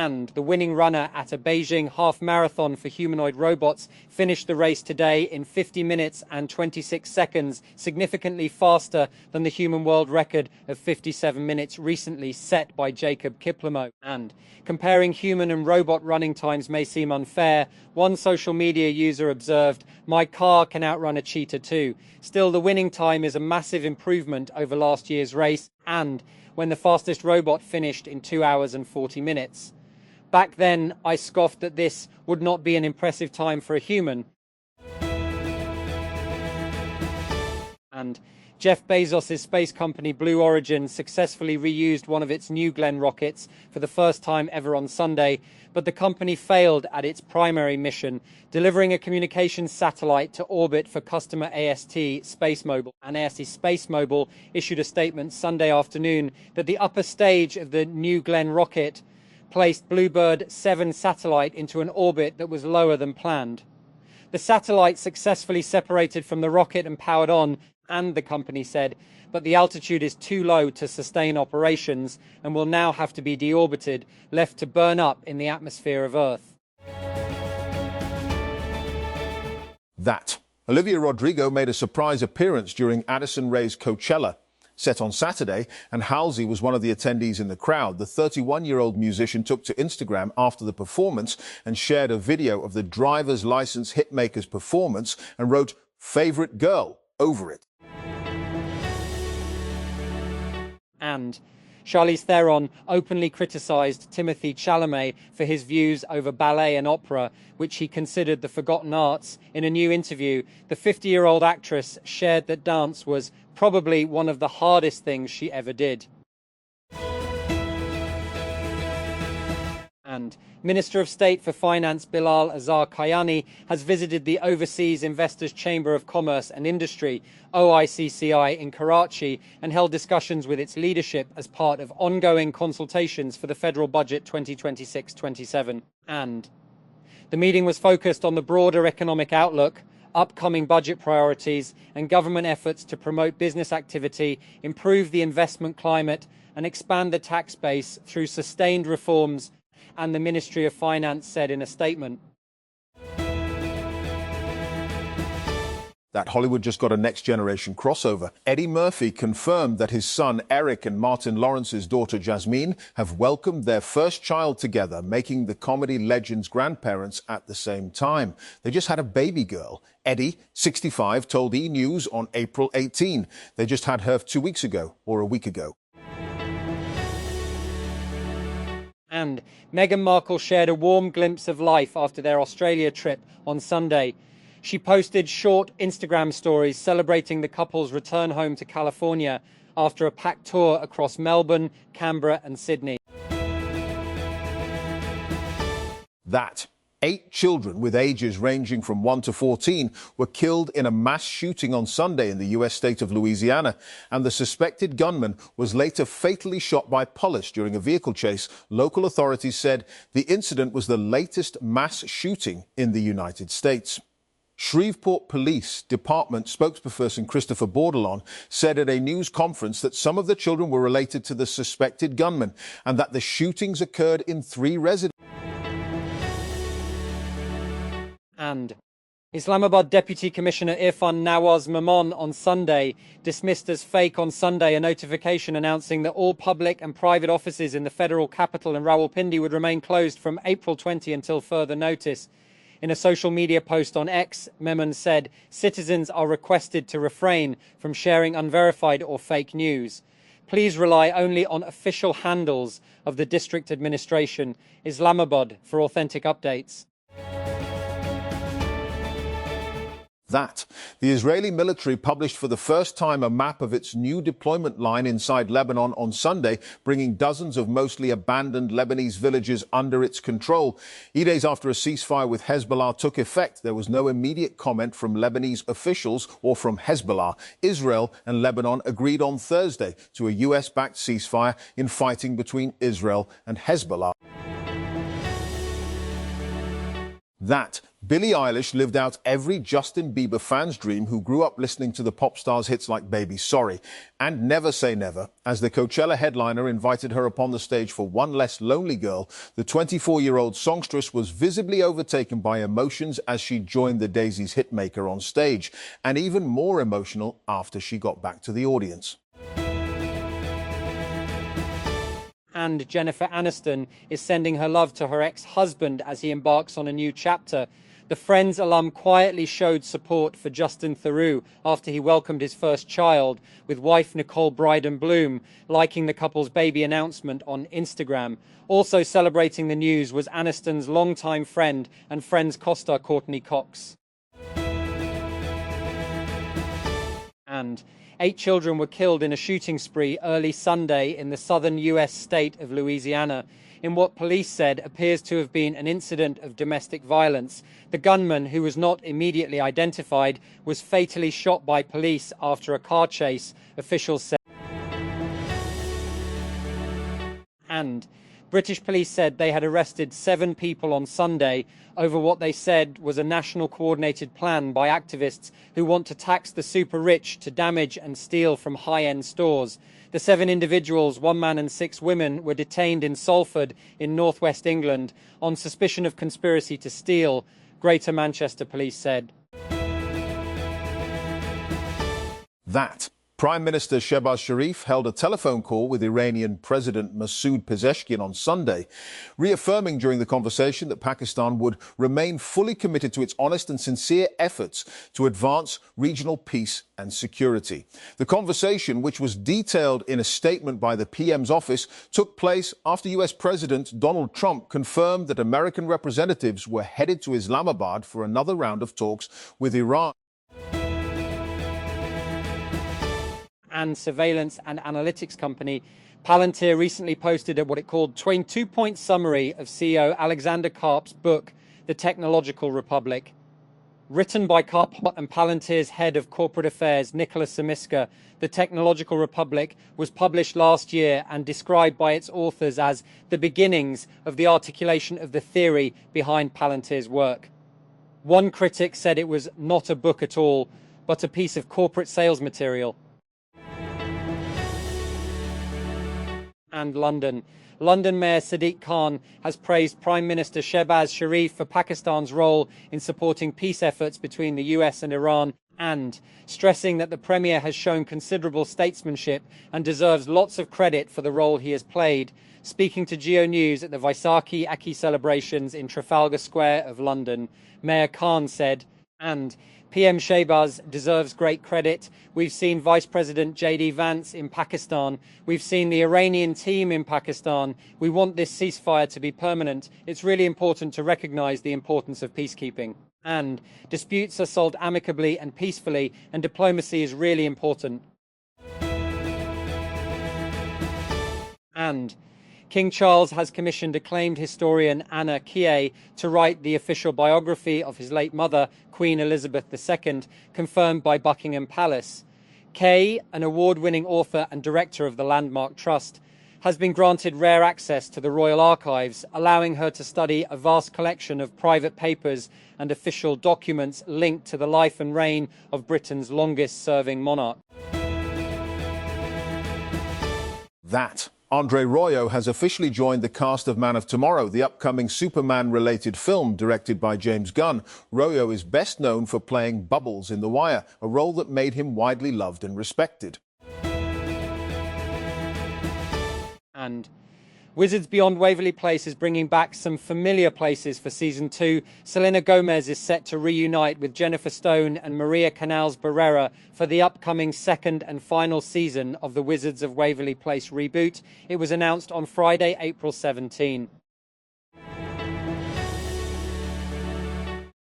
And the winning runner at a Beijing half marathon for humanoid robots finished the race today in 50 minutes and 26 seconds, significantly faster than the human world record of 57 minutes recently set by Jacob Kiplimo. And comparing human and robot running times may seem unfair. One social media user observed, "My car can outrun a cheetah too." Still, the winning time is a massive improvement over last year's race, and when the fastest robot finished in 2 hours and 40 minutes. Back then, I scoffed that this would not be an impressive time for a human. And Jeff Bezos' space company Blue Origin successfully reused one of its New Glenn rockets for the first time ever on Sunday, but the company failed at its primary mission, delivering a communications satellite to orbit for customer AST SpaceMobile. And AST SpaceMobile issued a statement Sunday afternoon that the upper stage of the New Glenn rocket placed Bluebird 7 satellite into an orbit that was lower than planned. The satellite successfully separated from the rocket and powered on, and the company said, but the altitude is too low to sustain operations and will now have to be deorbited, left to burn up in the atmosphere of Earth. That. Olivia Rodrigo made a surprise appearance during Addison Rae's Coachella, set on Saturday, and Halsey was one of the attendees in the crowd. The 31-year-old musician took to Instagram after the performance and shared a video of the driver's license hitmaker's performance and wrote, "Favorite girl," over it. And Charlize Theron openly criticised Timothée Chalamet for his views over ballet and opera, which he considered the forgotten arts. In a new interview, the 50-year-old actress shared that dance was probably one of the hardest things she ever did. And Minister of State for Finance Bilal Azar Kayani has visited the Overseas Investors Chamber of Commerce and Industry, OICCI, in Karachi and held discussions with its leadership as part of ongoing consultations for the federal budget 2026-27. And the meeting was focused on the broader economic outlook, upcoming budget priorities and government efforts to promote business activity, improve the investment climate and expand the tax base through sustained reforms, and the Ministry of Finance said in a statement. That Hollywood just got a next-generation crossover. Eddie Murphy confirmed that his son Eric and Martin Lawrence's daughter Jasmine have welcomed their first child together, making the comedy legend's grandparents at the same time. They just had a baby girl. Eddie, 65, told E! News on April 18. They just had her 2 weeks ago, or a week ago. And Meghan Markle shared a warm glimpse of life after their Australia trip on Sunday. She posted short Instagram stories celebrating the couple's return home to California after a packed tour across Melbourne, Canberra and Sydney. That. 8 children with ages ranging from 1 to 14 were killed in a mass shooting on Sunday in the U.S. state of Louisiana, and the suspected gunman was later fatally shot by police during a vehicle chase. Local authorities said the incident was the latest mass shooting in the United States. Shreveport Police Department spokesperson Christopher Bordelon said at a news conference that some of the children were related to the suspected gunman and that the shootings occurred in 3 residences. And Islamabad Deputy Commissioner Irfan Nawaz Memon on Sunday dismissed as fake on Sunday a notification announcing that all public and private offices in the federal capital and Rawalpindi would remain closed from April 20 until further notice. In a social media post on X, Memon said citizens are requested to refrain from sharing unverified or fake news. Please rely only on official handles of the district administration, Islamabad, for authentic updates. That. The Israeli military published for the first time a map of its new deployment line inside Lebanon on Sunday, bringing dozens of mostly abandoned Lebanese villages under its control. Days after a ceasefire with Hezbollah took effect, there was no immediate comment from Lebanese officials or from Hezbollah. Israel and Lebanon agreed on Thursday to a US-backed ceasefire in fighting between Israel and Hezbollah. That Billie Eilish lived out every Justin Bieber fan's dream who grew up listening to the pop star's hits like Baby Sorry and Never Say Never. As the Coachella headliner invited her upon the stage for One Less Lonely Girl, the 24-year-old songstress was visibly overtaken by emotions as she joined the Daisy's hitmaker on stage, and even more emotional after she got back to the audience. And Jennifer Aniston is sending her love to her ex-husband as he embarks on a new chapter. The Friends alum quietly showed support for Justin Theroux after he welcomed his first child, with wife Nicole Bryden Bloom liking the couple's baby announcement on Instagram. Also celebrating the news was Aniston's longtime friend and Friends co-star Courtney Cox. And 8 children were killed in a shooting spree early Sunday in the southern U.S. state of Louisiana. In what police said appears to have been an incident of domestic violence. The gunman, who was not immediately identified, was fatally shot by police after a car chase, officials said. And British police said they had arrested 7 people on Sunday over what they said was a national coordinated plan by activists who want to tax the super rich to damage and steal from high-end stores. The 7 individuals, 1 man and 6 women, were detained in Salford in northwest England on suspicion of conspiracy to steal, Greater Manchester Police said. That Prime Minister Shehbaz Sharif held a telephone call with Iranian President Masoud Pezeshkian on Sunday, reaffirming during the conversation that Pakistan would remain fully committed to its honest and sincere efforts to advance regional peace and security. The conversation, which was detailed in a statement by the PM's office, took place after US President Donald Trump confirmed that American representatives were headed to Islamabad for another round of talks with Iran. And surveillance and analytics company Palantir recently posted what it called 22-point summary of CEO Alexander Karp's book, The Technological Republic. Written by Karp and Palantir's head of corporate affairs, Nicholas Samiska, The Technological Republic was published last year and described by its authors as the beginnings of the articulation of the theory behind Palantir's work. One critic said it was not a book at all, but a piece of corporate sales material. And London. London Mayor Sadiq Khan has praised Prime Minister Shehbaz Sharif for Pakistan's role in supporting peace efforts between the US and Iran, and stressing that the Premier has shown considerable statesmanship and deserves lots of credit for the role he has played. Speaking to Geo News at the Vaisakhi Aki celebrations in Trafalgar Square of London, Mayor Khan said, and PM Shehbaz deserves great credit. We've seen Vice President J.D. Vance in Pakistan. We've seen the Iranian team in Pakistan. We want this ceasefire to be permanent. It's really important to recognize the importance of peacekeeping. And disputes are solved amicably and peacefully, and diplomacy is really important. And King Charles has commissioned acclaimed historian Anna Key to write the official biography of his late mother, Queen Elizabeth II, confirmed by Buckingham Palace. Key, an award-winning author and director of the Landmark Trust, has been granted rare access to the Royal Archives, allowing her to study a vast collection of private papers and official documents linked to the life and reign of Britain's longest-serving monarch. That Andre Royo has officially joined the cast of Man of Tomorrow, the upcoming Superman-related film directed by James Gunn. Royo is best known for playing Bubbles in The Wire, a role that made him widely loved and respected. And Wizards Beyond Waverly Place is bringing back some familiar places for Season 2. Selena Gomez is set to reunite with Jennifer Stone and Maria Canals-Barrera for the upcoming second and final season of the Wizards of Waverly Place reboot. It was announced on Friday, April 17.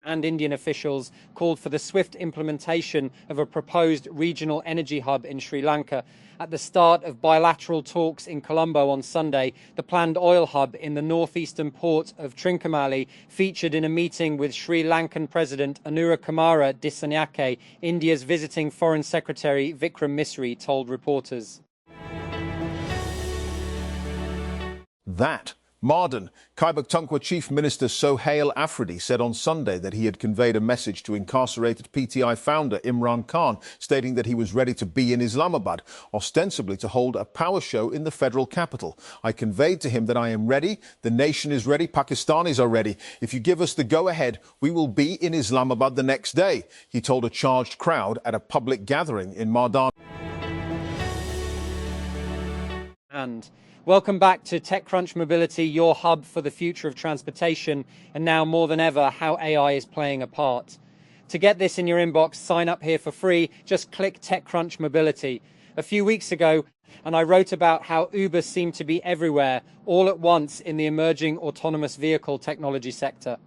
And Indian officials called for the swift implementation of a proposed regional energy hub in Sri Lanka. At the start of bilateral talks in Colombo on Sunday, the planned oil hub in the northeastern port of Trincomalee featured in a meeting with Sri Lankan President Anura Kumara Dissanayake, India's visiting Foreign Secretary Vikram Misri told reporters. That Marden, Khyber Pakhtunkhwa Chief Minister Sohail Afridi said on Sunday that he had conveyed a message to incarcerated PTI founder Imran Khan, stating that he was ready to be in Islamabad, ostensibly to hold a power show in the federal capital. I conveyed to him that I am ready, the nation is ready, Pakistanis are ready. If you give us the go-ahead, we will be in Islamabad the next day, he told a charged crowd at a public gathering in Mardan. And welcome back to TechCrunch Mobility, your hub for the future of transportation, and now more than ever, how AI is playing a part. To get this in your inbox, sign up here for free. Just click TechCrunch Mobility. A few weeks ago, and I wrote about how Uber seemed to be everywhere, all at once in the emerging autonomous vehicle technology sector.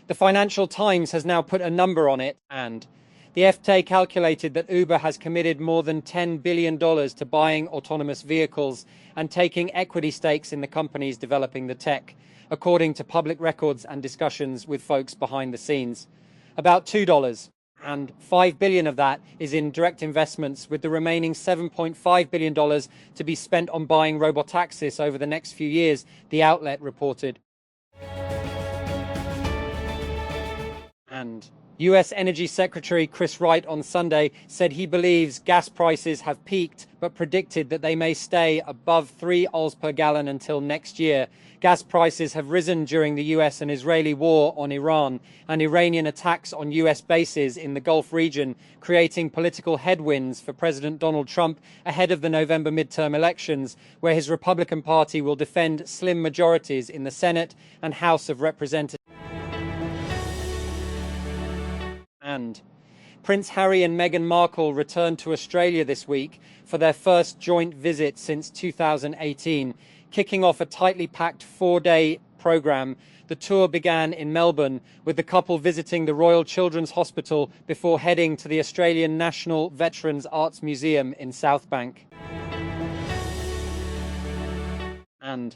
The Financial Times has now put a number on it, and the FT calculated that Uber has committed more than $10 billion to buying autonomous vehicles and taking equity stakes in the companies developing the tech, according to public records and discussions with folks behind the scenes. About $2, and $5 billion of that is in direct investments, with the remaining $7.5 billion to be spent on buying robotaxis over the next few years, the outlet reported. And US Energy Secretary Chris Wright on Sunday said he believes gas prices have peaked, but predicted that they may stay above 3 oils per gallon until next year. Gas prices have risen during the US and Israeli war on Iran and Iranian attacks on US bases in the Gulf region, creating political headwinds for President Donald Trump ahead of the November midterm elections, where his Republican Party will defend slim majorities in the Senate and House of Representatives. And Prince Harry and Meghan Markle returned to Australia this week for their first joint visit since 2018, kicking off a tightly packed 4-day programme. The tour began in Melbourne, with the couple visiting the Royal Children's Hospital before heading to the Australian National Veterans Arts Museum in Southbank. And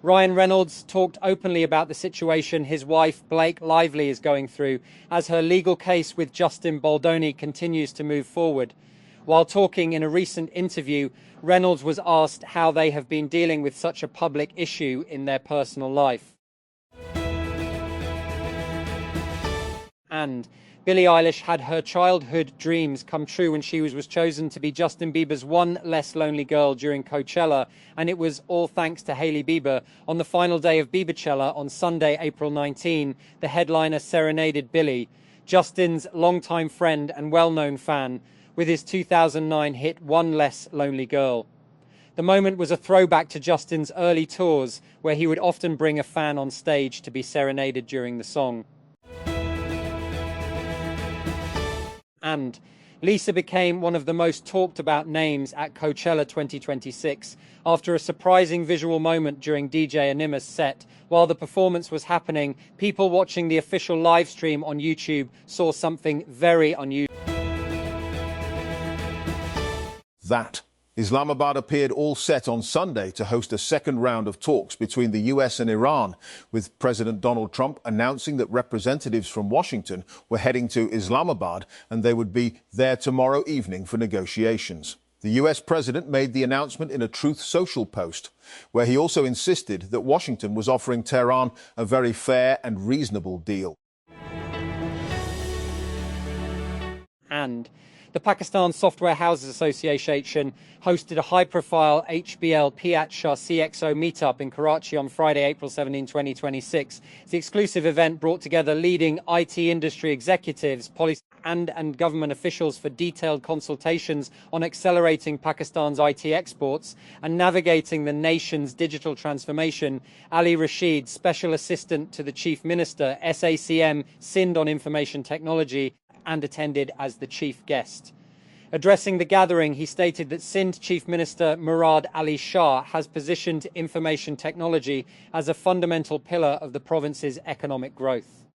Ryan Reynolds talked openly about the situation his wife, Blake Lively, is going through as her legal case with Justin Baldoni continues to move forward. While talking in a recent interview, Reynolds was asked how they have been dealing with such a public issue in their personal life. And Billie Eilish had her childhood dreams come true when she was chosen to be Justin Bieber's One Less Lonely Girl during Coachella, and it was all thanks to Hailey Bieber. On the final day of Bieberchella on Sunday, April 19, the headliner serenaded Billie, Justin's longtime friend and well-known fan, with his 2009 hit One Less Lonely Girl. The moment was a throwback to Justin's early tours, where he would often bring a fan on stage to be serenaded during the song. And Lisa became one of the most talked about names at Coachella 2026 after a surprising visual moment during DJ Anima's set. While the performance was happening, people watching the official live stream on YouTube saw something very unusual. That Islamabad appeared all set on Sunday to host a second round of talks between the US and Iran, with President Donald Trump announcing that representatives from Washington were heading to Islamabad and they would be there tomorrow evening for negotiations. The US president made the announcement in a Truth Social post, where he also insisted that Washington was offering Tehran a very fair and reasonable deal. And the Pakistan Software Houses Association hosted a high-profile HBL Piat Shah CXO meetup in Karachi on Friday, April 17, 2026. The exclusive event brought together leading IT industry executives, policy and government officials for detailed consultations on accelerating Pakistan's IT exports and navigating the nation's digital transformation. Ali Rashid, Special Assistant to the Chief Minister, SACM, Sindh on Information Technology, and attended as the chief guest. Addressing the gathering, he stated that Sindh Chief Minister Murad Ali Shah has positioned information technology as a fundamental pillar of the province's economic growth.